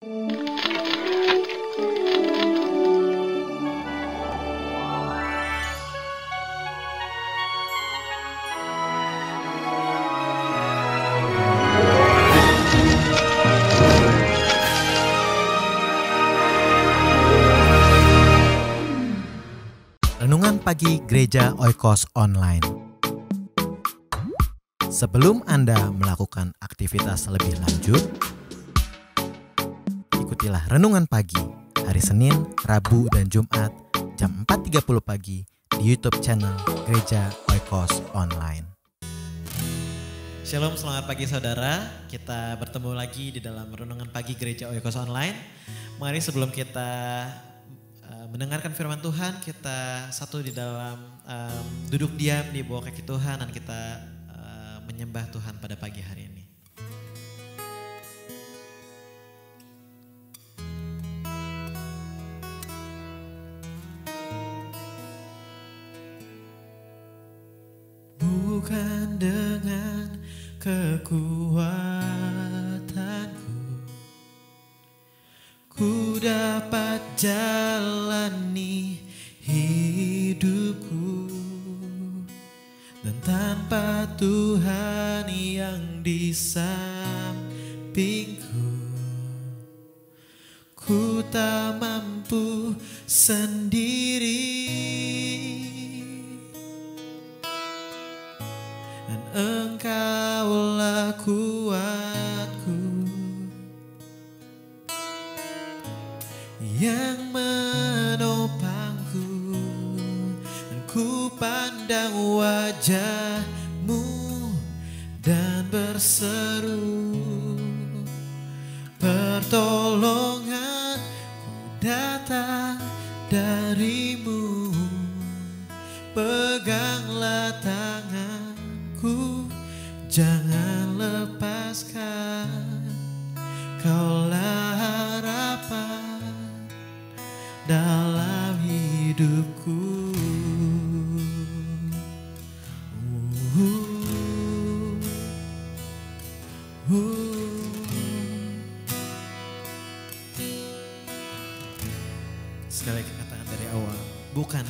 Renungan Pagi Gereja Oikos Online. Sebelum Anda melakukan aktivitas lebih lanjut, ikutilah Renungan Pagi hari Senin, Rabu, dan Jumat jam 4.30 pagi di YouTube channel Gereja Oikos Online. Shalom, selamat pagi saudara. Kita bertemu lagi di dalam Renungan Pagi Gereja Oikos Online. Mari sebelum kita mendengarkan firman Tuhan, kita satu di dalam duduk diam di bawah kaki Tuhan dan kita menyembah Tuhan pada pagi hari ini. Bukan dengan kekuatanku ku dapat jalani hidupku, dan tanpa Tuhan yang di sampingku, ku tak mampu sendiri. Dan Engkaulah kuatku yang menopangku, dan ku pandang wajah-Mu dan berseru, pertolonganku datang dari-Mu. Peganglah tanganku, jangan lepaskan, Kaulah harapan dalam hidupku. Sekali lagi katakan dari awal, bukan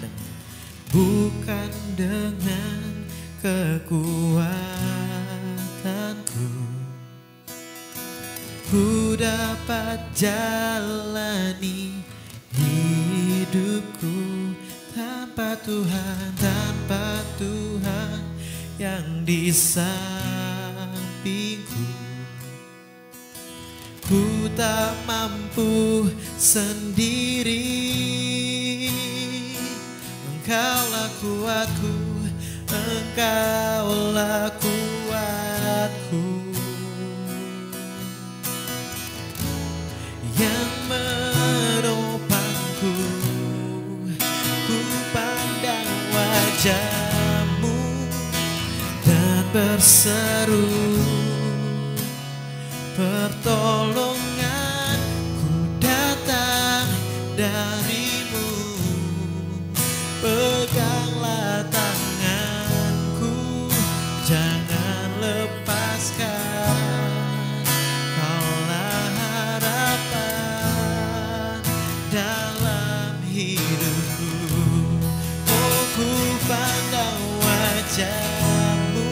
dengan kekuatanku ku dapat jalani hidupku, tanpa Tuhan yang di sampingku, ku tak mampu sendiri. Engkaulah kuatku, Engkaulah kuatku yang menopangku, ku pandang wajah-Mu dan berseru, pertolonganku datang dari-Mu. Peganglah tanganku, jangan lepaskan, Kaulah harapan dalam hidupku. Oh, ku pandang wajah-Mu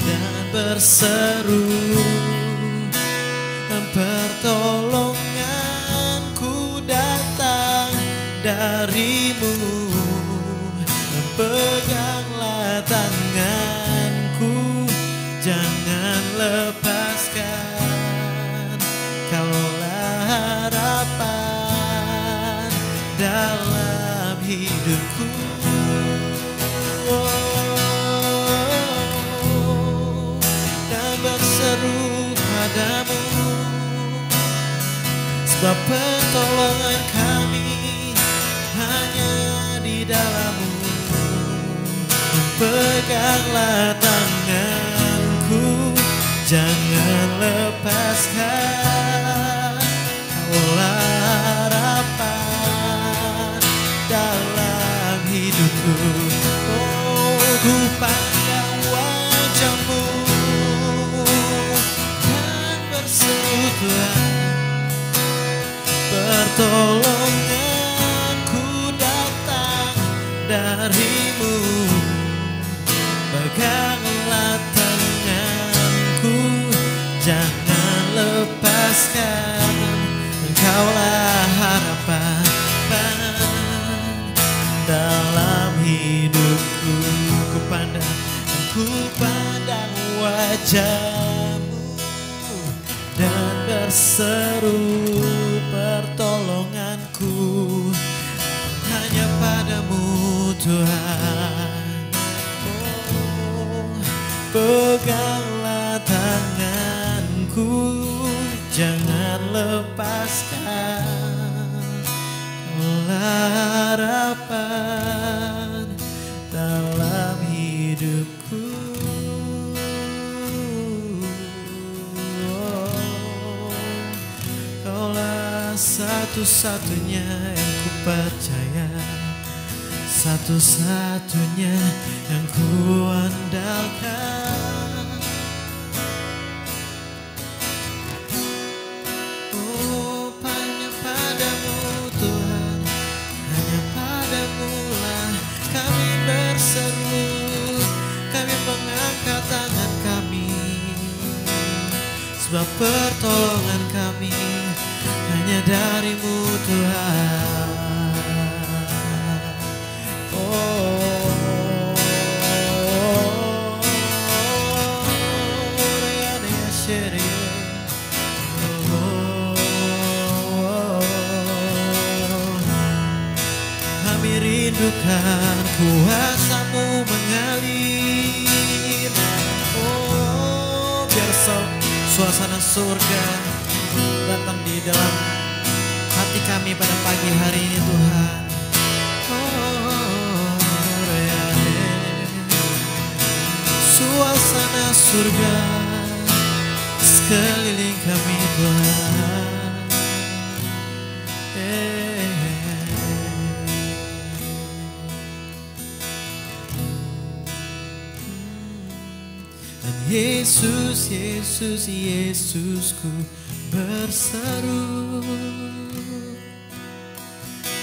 dan berseru, pertolonganku datang dari-Mu. Peganglah tanganku, jangan lepaskan, Kaulah harapan dalam hidupku. Dan berseru padamu, sebab pertolongan kami hanya di dalam-Mu. Peganglah tanganku, jangan lepaskan, Kaulah harapan dalam hidupku. Oh, ku pandang wajah-Mu dan berseru, Tuhan, pertolonganku datang darimu. Peganglah tanganku, jangan lepaskan. Engkaulah harapan dalam hidupku. Ku pandang wajah-Mu dan berseru pertolonganku hanya padamu Tuhan. Oh, peganglah tanganku, jangan lepaskan. Harapan dalam hidupku. Kaulah satu-satunya yang ku percaya, satu-satunya yang ku andalkan. Oh, hanya padamu Tuhan, hanya padamu lah kami berseru, kami mengangkat tangan kami, sebab pertolongan kami hanya darimu Tuhan. Kami rindukan kuasa-Mu mengalir. Oh, biar suasana surga datang di dalam hati kami pada pagi hari ini Tuhan. Suasana surga sekeliling kami Tuhan. Dan Yesus, Yesus, Yesusku berseru.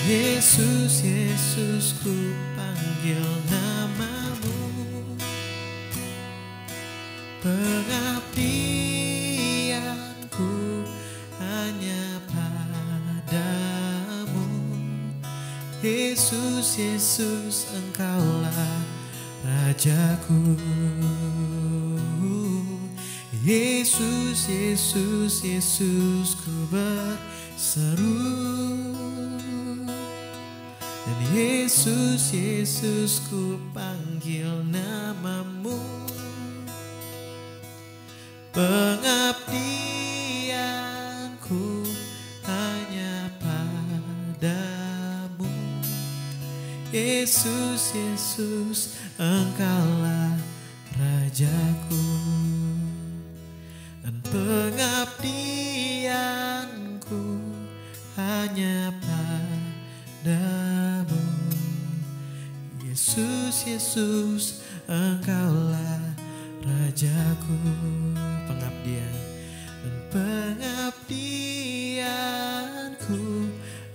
Yesus, Yesusku panggil nama-Mu. Pengabdianku hanya padamu. Yesus, Yesus, Engkaulah Rajaku. Yesus, Yesus, Yesus, ku berseru. Dan Yesus, Yesus, ku panggil nama-Mu. Pengabdianku hanya padamu. Yesus, Yesus, Engkaulah Rajaku. Dan pengabdianku hanya padamu. Yesus, Yesus, Engkaulah Rajaku. Pengabdian dan pengabdianku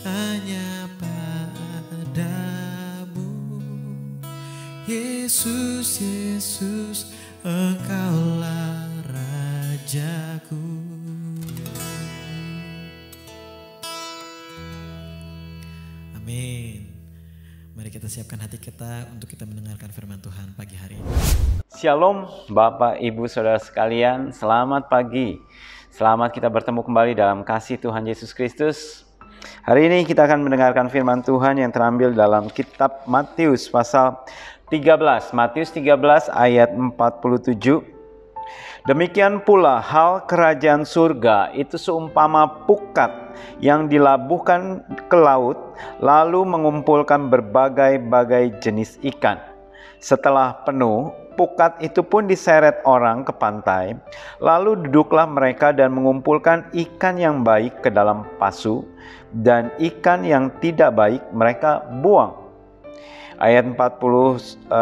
hanya padamu. Yesus, Yesus, Engkaulah Rajaku. Amin. Mari kita siapkan hati kita untuk kita mendengarkan firman Tuhan pagi hari ini. Shalom Bapak Ibu Saudara sekalian, selamat pagi. Selamat kita bertemu kembali dalam kasih Tuhan Yesus Kristus. Hari ini kita akan mendengarkan firman Tuhan yang terambil dalam kitab Matius pasal 13. Matius 13 ayat 47. Demikian pula hal kerajaan surga itu seumpama pukat yang dilabuhkan ke laut, lalu mengumpulkan berbagai-bagai jenis ikan. Setelah penuh, pukat itu pun diseret orang ke pantai, lalu duduklah mereka dan mengumpulkan ikan yang baik ke dalam pasu, dan ikan yang tidak baik mereka buang. Ayat 49,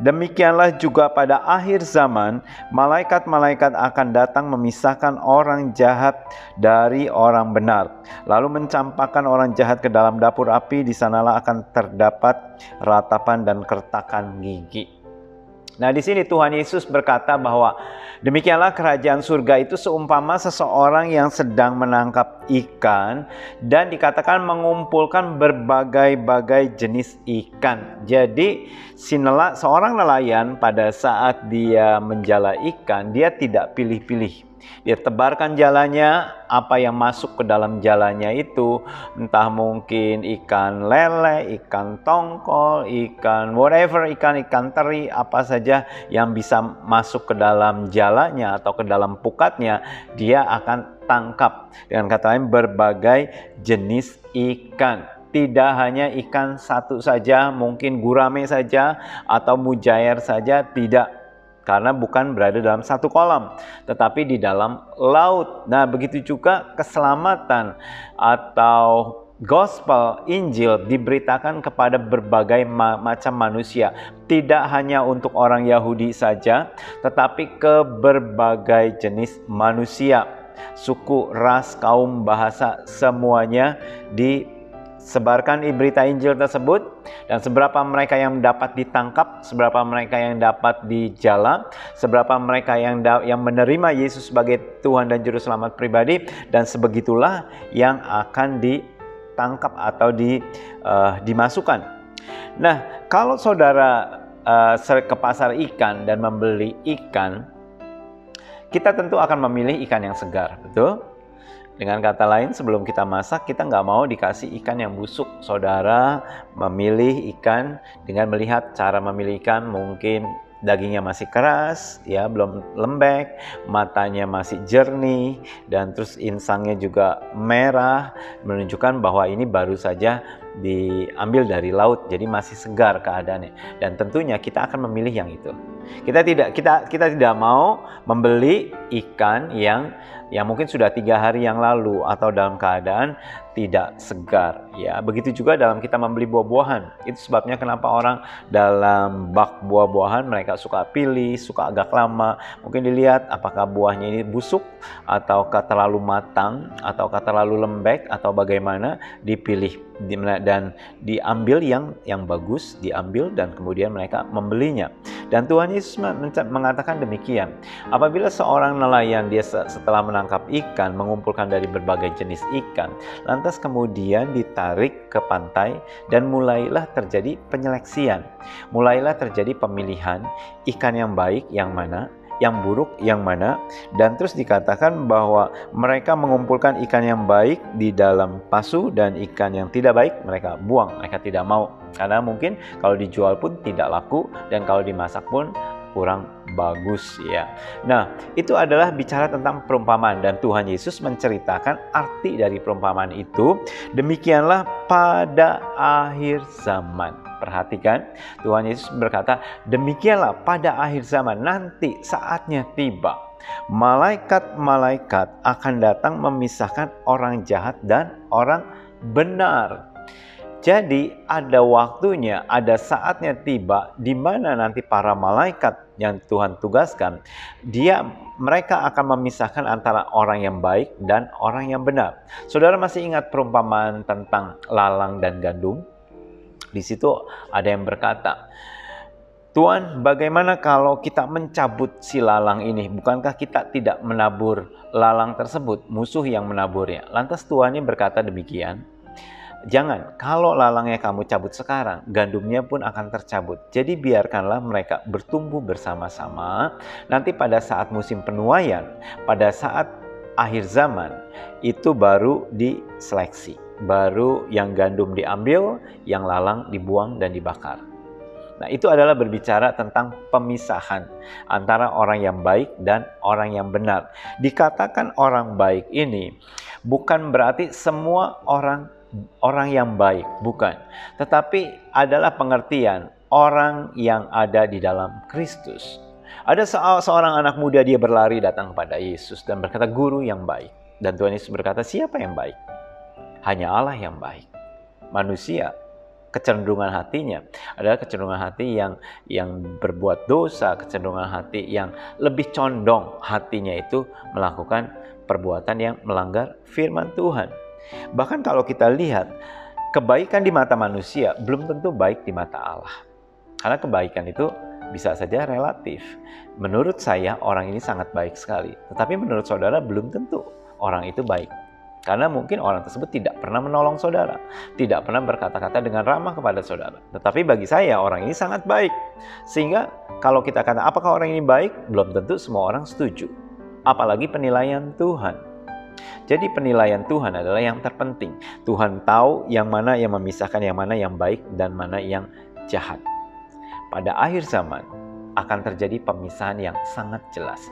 demikianlah juga pada akhir zaman, malaikat-malaikat akan datang memisahkan orang jahat dari orang benar, lalu mencampakkan orang jahat ke dalam dapur api, di sanalah akan terdapat ratapan dan kertakan gigi. Nah, di sini Tuhan Yesus berkata bahwa demikianlah kerajaan surga itu seumpama seseorang yang sedang menangkap ikan dan dikatakan mengumpulkan berbagai-bagai jenis ikan. Jadi seorang nelayan pada saat dia menjala ikan, dia tidak pilih-pilih. Dia tebarkan jalannya, apa yang masuk ke dalam jalannya itu, entah mungkin ikan lele, ikan tongkol, ikan whatever, ikan teri, apa saja yang bisa masuk ke dalam jalannya atau ke dalam pukatnya, dia akan tangkap. Dengan kata lain, berbagai jenis ikan. Tidak hanya ikan satu saja, mungkin gurame saja atau mujair saja, tidak. Karena bukan berada dalam satu kolam, tetapi di dalam laut. Nah, begitu juga keselamatan atau gospel, Injil diberitakan kepada berbagai macam manusia. Tidak hanya untuk orang Yahudi saja, tetapi ke berbagai jenis manusia. Suku, ras, kaum, bahasa, semuanya disebarkan berita Injil tersebut. Dan seberapa mereka yang dapat ditangkap, seberapa mereka yang dapat dijala, seberapa mereka yang menerima Yesus sebagai Tuhan dan Juru Selamat pribadi, dan sebegitulah yang akan ditangkap atau dimasukkan. Nah, kalau saudara ke pasar ikan dan membeli ikan, kita tentu akan memilih ikan yang segar, betul? Dengan kata lain, sebelum kita masak, kita nggak mau dikasih ikan yang busuk. Saudara memilih ikan dengan melihat cara memilih ikan, mungkin dagingnya masih keras, ya, belum lembek, matanya masih jernih, dan terus insangnya juga merah, menunjukkan bahwa ini baru saja diambil dari laut, jadi masih segar keadaannya. Dan tentunya kita akan memilih yang itu. Kita tidak mau membeli ikan yang mungkin sudah 3 hari yang lalu atau dalam keadaan tidak segar, ya. Begitu juga dalam kita membeli buah-buahan. Itu sebabnya kenapa orang dalam bak buah-buahan mereka suka pilih, suka agak lama. Mungkin dilihat apakah buahnya ini busuk ataukah terlalu matang ataukah terlalu lembek atau bagaimana, dipilih dan diambil yang bagus, diambil dan kemudian mereka membelinya. Dan Tuhan Yesus mengatakan demikian. Apabila seorang nelayan dia setelah menangkap ikan, mengumpulkan dari berbagai jenis ikan, lantas kemudian ditarik ke pantai dan mulailah terjadi penyeleksian. Mulailah terjadi pemilihan ikan yang baik yang mana, yang buruk yang mana, dan terus dikatakan bahwa mereka mengumpulkan ikan yang baik di dalam pasu dan ikan yang tidak baik mereka buang, mereka tidak mau, karena mungkin kalau dijual pun tidak laku dan kalau dimasak pun kurang bagus, ya. Nah, itu adalah bicara tentang perumpamaan, dan Tuhan Yesus menceritakan arti dari perumpamaan itu. Demikianlah pada akhir zaman. Perhatikan, Tuhan Yesus berkata, demikianlah pada akhir zaman, nanti saatnya tiba, malaikat-malaikat akan datang memisahkan orang jahat dan orang benar. Jadi ada waktunya, ada saatnya tiba di mana nanti para malaikat yang Tuhan tugaskan, mereka akan memisahkan antara orang yang baik dan orang yang benar. Saudara masih ingat perumpamaan tentang lalang dan gandum? Di situ ada yang berkata, Tuhan, bagaimana kalau kita mencabut si lalang ini? Bukankah kita tidak menabur lalang tersebut, musuh yang menaburnya? Lantas Tuhan ini berkata demikian, jangan, kalau lalangnya kamu cabut sekarang, gandumnya pun akan tercabut. Jadi biarkanlah mereka bertumbuh bersama-sama. Nanti pada saat musim penuaian, pada saat akhir zaman, itu baru diseleksi. Baru yang gandum diambil, yang lalang dibuang dan dibakar. Nah, itu adalah berbicara tentang pemisahan antara orang yang baik dan orang yang benar. Dikatakan orang baik ini bukan berarti semua orang yang baik, bukan. Tetapi adalah pengertian orang yang ada di dalam Kristus. Ada seorang anak muda, dia berlari datang kepada Yesus dan berkata, guru yang baik. Dan Tuhan Yesus berkata, siapa yang baik? Hanya Allah yang baik. Manusia kecenderungan hatinya adalah kecenderungan hati yang berbuat dosa, kecenderungan hati yang lebih condong hatinya itu melakukan perbuatan yang melanggar firman Tuhan. Bahkan kalau kita lihat, kebaikan di mata manusia belum tentu baik di mata Allah. Karena kebaikan itu bisa saja relatif. Menurut saya orang ini sangat baik sekali, tetapi menurut saudara belum tentu orang itu baik. Karena mungkin orang tersebut tidak pernah menolong saudara, tidak pernah berkata-kata dengan ramah kepada saudara. Tetapi bagi saya orang ini sangat baik. Sehingga kalau kita kata apakah orang ini baik, belum tentu semua orang setuju. Apalagi penilaian Tuhan. Jadi penilaian Tuhan adalah yang terpenting. Tuhan tahu yang mana yang memisahkan, yang mana yang baik dan mana yang jahat. Pada akhir zaman akan terjadi pemisahan yang sangat jelas.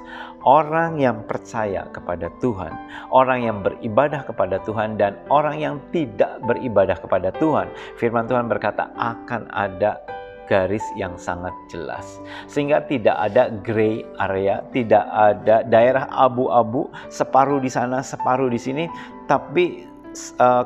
Orang yang percaya kepada Tuhan, orang yang beribadah kepada Tuhan, dan orang yang tidak beribadah kepada Tuhan. Firman Tuhan berkata akan ada garis yang sangat jelas. Sehingga tidak ada gray area, tidak ada daerah abu-abu, separuh di sana, separuh di sini, tapi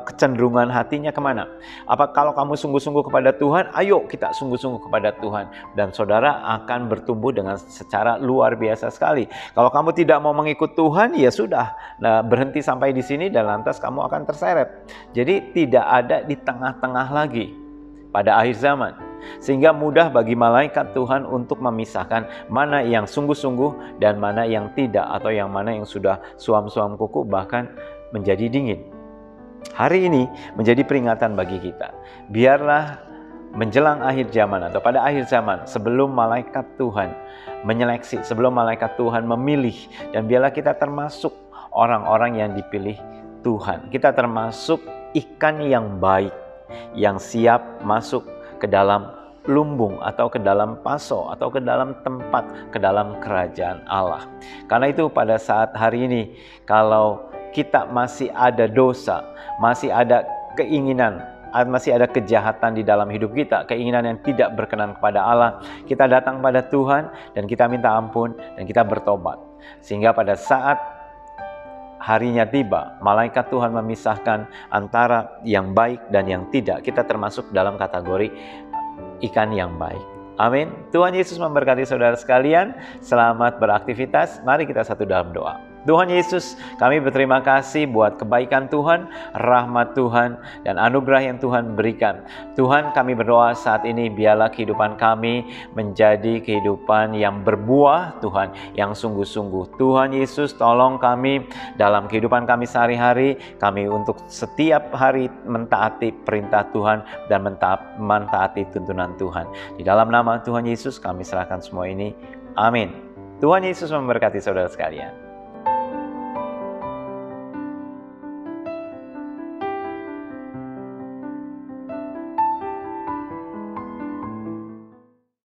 kecenderungan hatinya kemana? Apa kalau kamu sungguh-sungguh kepada Tuhan, ayo kita sungguh-sungguh kepada Tuhan. Dan saudara akan bertumbuh dengan secara luar biasa sekali. Kalau kamu tidak mau mengikut Tuhan, ya sudah. Nah, berhenti sampai di sini dan lantas kamu akan terseret. Jadi tidak ada di tengah-tengah lagi pada akhir zaman. Sehingga mudah bagi malaikat Tuhan untuk memisahkan mana yang sungguh-sungguh dan mana yang tidak, atau yang mana yang sudah suam-suam kuku bahkan menjadi dingin. Hari ini menjadi peringatan bagi kita. Biarlah menjelang akhir zaman atau pada akhir zaman, sebelum malaikat Tuhan menyeleksi, sebelum malaikat Tuhan memilih, dan biarlah kita termasuk orang-orang yang dipilih Tuhan. Kita termasuk ikan yang baik, yang siap masuk ke dalam lumbung atau ke dalam paso atau ke dalam tempat, ke dalam kerajaan Allah. Karena itu pada saat hari ini, kalau kita masih ada dosa, masih ada keinginan, masih ada kejahatan di dalam hidup kita, keinginan yang tidak berkenan kepada Allah, kita datang pada Tuhan dan kita minta ampun dan kita bertobat. Sehingga pada saat harinya tiba, malaikat Tuhan memisahkan antara yang baik dan yang tidak. Kita termasuk dalam kategori ikan yang baik. Amin. Tuhan Yesus memberkati saudara sekalian. Selamat beraktivitas. Mari kita satu dalam doa. Tuhan Yesus, kami berterima kasih buat kebaikan Tuhan, rahmat Tuhan, dan anugerah yang Tuhan berikan. Tuhan, kami berdoa saat ini, biarlah kehidupan kami menjadi kehidupan yang berbuah, Tuhan, yang sungguh-sungguh. Tuhan Yesus, tolong kami dalam kehidupan kami sehari-hari, kami untuk setiap hari mentaati perintah Tuhan dan mentaati tuntunan Tuhan. Di dalam nama Tuhan Yesus, kami serahkan semua ini. Amin. Tuhan Yesus memberkati saudara sekalian.